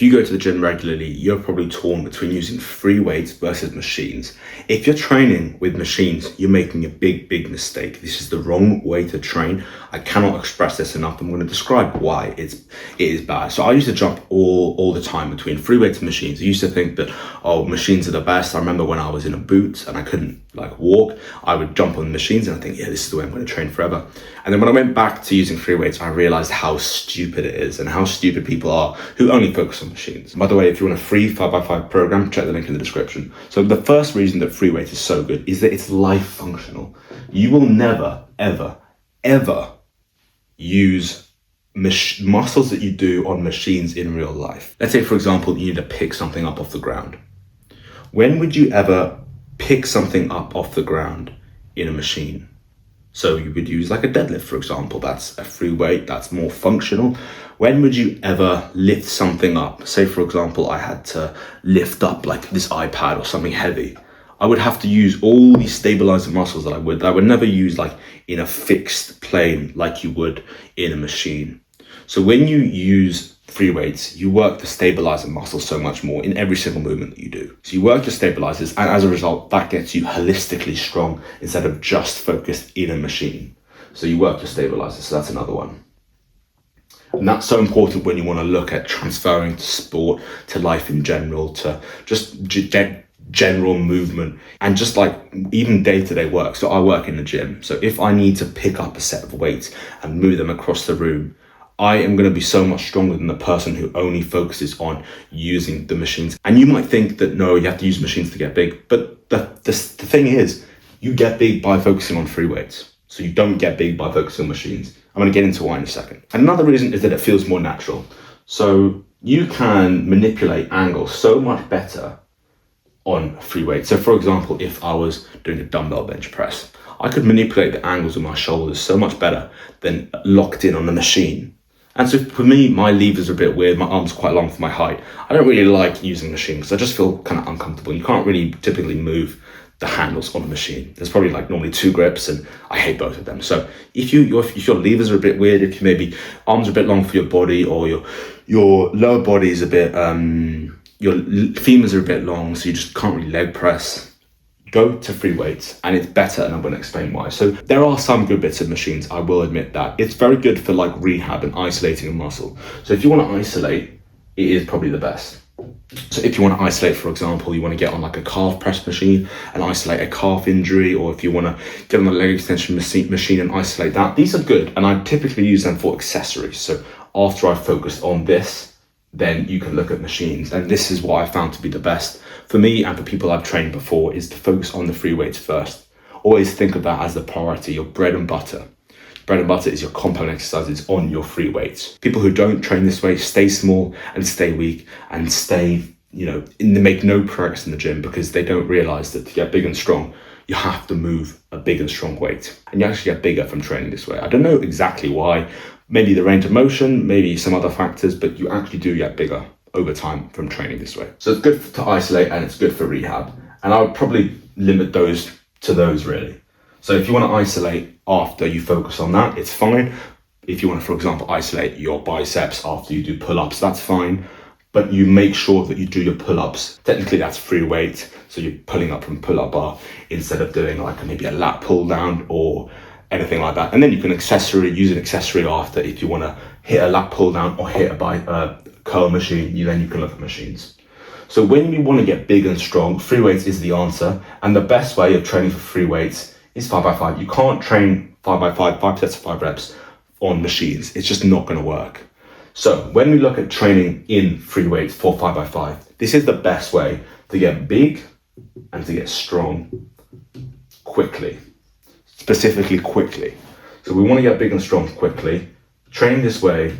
If you go to the gym regularly, you're probably torn between using free weights versus machines. If you're training with machines, you're making a big mistake. This is the wrong way to train. I cannot express this enough. I'm going to describe why it is bad. So I used to jump all the time between free weights and machines. I used to think that, oh, machines are the best. I remember when I was in a boot and I couldn't walk, I would jump on the machines and I think, yeah, this is the way I'm going to train forever. And then when I went back to using free weights, I realized how stupid it is and how stupid people are who only focus on machines. By the way, if you want a free 5x5 program, check the link in the description. So the first reason that free weights is so good is that it's life functional. You will never, ever use muscles that you do on machines in real life. Let's say, for example, you need to pick something up off the ground. When would you ever pick something up off the ground in a machine? So you would use like a deadlift, for example. That's a free weight, that's more functional. When would you ever lift something up? Say, for example, I had to lift up like this iPad or something heavy. I would have to use all these stabilizer muscles that I would never use like in a fixed plane like you would in a machine. So when you use free weights, you work the stabilizer muscle so much more in every single movement that you do. So you work your stabilizers, and as a result, that gets you holistically strong instead of just focused in a machine. So you work your stabilizers, so that's another one. And that's so important when you want to look at transferring to sport, to life in general, to just general movement, and just like even day-to-day work. So I work in the gym. So if I need to pick up a set of weights and move them across the room, I am going to be so much stronger than the person who only focuses on using the machines. And you might think that, no, you have to use machines to get big. But the thing is, you get big by focusing on free weights. So you don't get big by focusing on machines. I'm going to get into why in a second. And another reason is that it feels more natural. So you can manipulate angles so much better on free weights. So for example, if I was doing a dumbbell bench press, I could manipulate the angles of my shoulders so much better than locked in on the machine. And so for me, my levers are a bit weird. My arms are quite long for my height. I don't really like using machines because I just feel kind of uncomfortable. You can't really typically move the handles on a machine. There's probably like normally 2 grips and I hate both of them. So if your levers are a bit weird, if you maybe arms are a bit long for your body, or your lower body is a bit, your femurs are a bit long, so you just can't really leg press, go to free weights, and it's better, and I'm going to explain why. So there are some good bits of machines, I will admit that. It's very good for like rehab and isolating a muscle. So if you want to isolate, it is probably the best. So if you want to isolate, for example, you want to get on like a calf press machine and isolate a calf injury, or if you want to get on a leg extension machine and isolate that, these are good. And I typically use them for accessories. So after I've focused on this, then you can look at machines. And this is what I found to be the best for me and for people I've trained before, is to focus on the free weights first. Always think of that as the priority, your bread and butter. Bread and butter is your compound exercises on your free weights. People who don't train this way stay small and stay weak and stay, make no progress in the gym because they don't realize that to get big and strong, you have to move a big and strong weight. And you actually get bigger from training this way. I don't know exactly why. Maybe the range of motion, maybe some other factors, but you actually do get bigger over time from training this way. So it's good to isolate and it's good for rehab. And I would probably limit those to those really. So if you want to isolate after you focus on that, it's fine. If you want to, for example, isolate your biceps after you do pull-ups, that's fine. But you make sure that you do your pull-ups. Technically that's free weight. So you're pulling up from pull-up bar instead of doing like maybe a lat pull down or anything like that. And then you can use an accessory after if you want to hit a lat pull down or hit a curl machine, then you can look at machines. So when you want to get big and strong, free weights is the answer. And the best way of training for free weights is 5x5. You can't train 5x5, 5 sets of 5 reps on machines. It's just not going to work. So when we look at training in free weights for 5x5, this is the best way to get big and to get strong quickly. Specifically quickly. So we want to get big and strong quickly. Train this way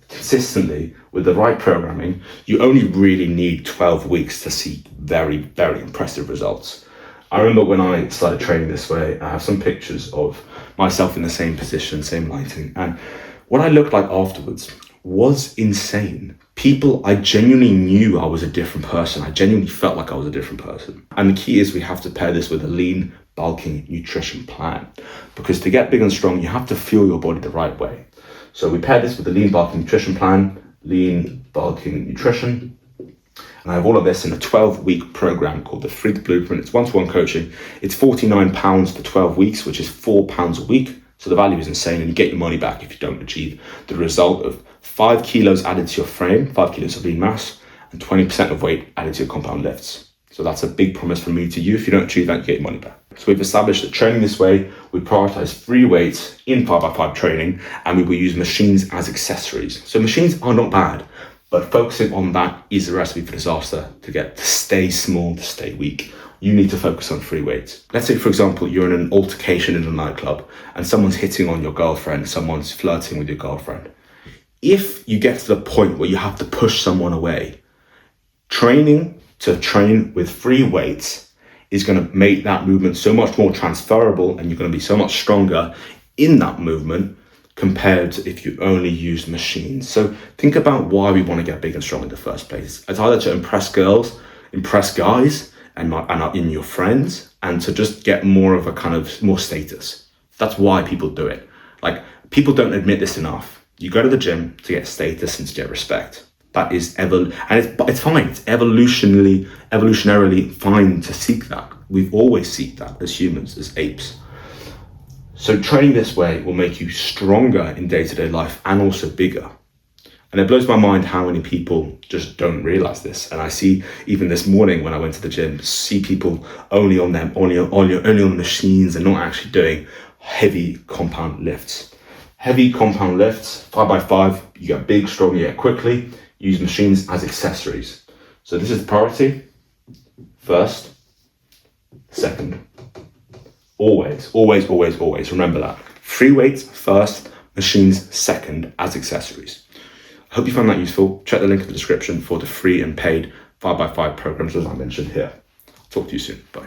consistently with the right programming. You only really need 12 weeks to see very, very impressive results. I remember when I started training this way, I have some pictures of myself in the same position, same lighting, and what I looked like afterwards was insane. I genuinely knew I was a different person. I genuinely felt like I was a different person. And the key is we have to pair this with a lean, bulking nutrition plan. Because to get big and strong, you have to fuel your body the right way. So we pair this with a lean, bulking nutrition plan. lean, bulking, nutrition. And I have all of this in a 12-week program called the Freak Blueprint. It's one-to-one coaching. It's £49 for 12 weeks, which is £4 a week. So the value is insane, and you get your money back if you don't achieve the result of 5 kilos added to your frame, 5 kilos of lean mass, and 20% of weight added to your compound lifts. So that's a big promise from me to you. If you don't achieve that, you get your money back. So we've established that training this way, we prioritize free weights in 5x5 training, and we will use machines as accessories. So machines are not bad, but focusing on that is a recipe for disaster to stay small, to stay weak. You need to focus on free weights. Let's say, for example, you're in an altercation in a nightclub and someone's hitting on your girlfriend, someone's flirting with your girlfriend. If you get to the point where you have to push someone away, training to train with free weights is going to make that movement so much more transferable, and you're going to be so much stronger in that movement compared to if you only use machines. So think about why we want to get big and strong in the first place. It's either to impress girls, impress guys, and in your friends, and to just get more of a kind of more status. That's why people do it. Like, people don't admit this enough. You go to the gym to get status and to get respect. That is and it's fine. It's evolutionarily fine to seek that. We've always seek that as humans, as apes. So training this way will make you stronger in day-to-day life and also bigger. And it blows my mind how many people just don't realize this. And I see, even this morning when I went to the gym, see people only on machines and not actually doing heavy compound lifts. Heavy compound lifts, 5x5, you get big, strong, you get quickly. Use machines as accessories. So this is the priority. First, second. Always. Remember that. Free weights first, machines second as accessories. I hope you found that useful. Check the link in the description for the free and paid 5x5 programs as I mentioned here. Talk to you soon. Bye.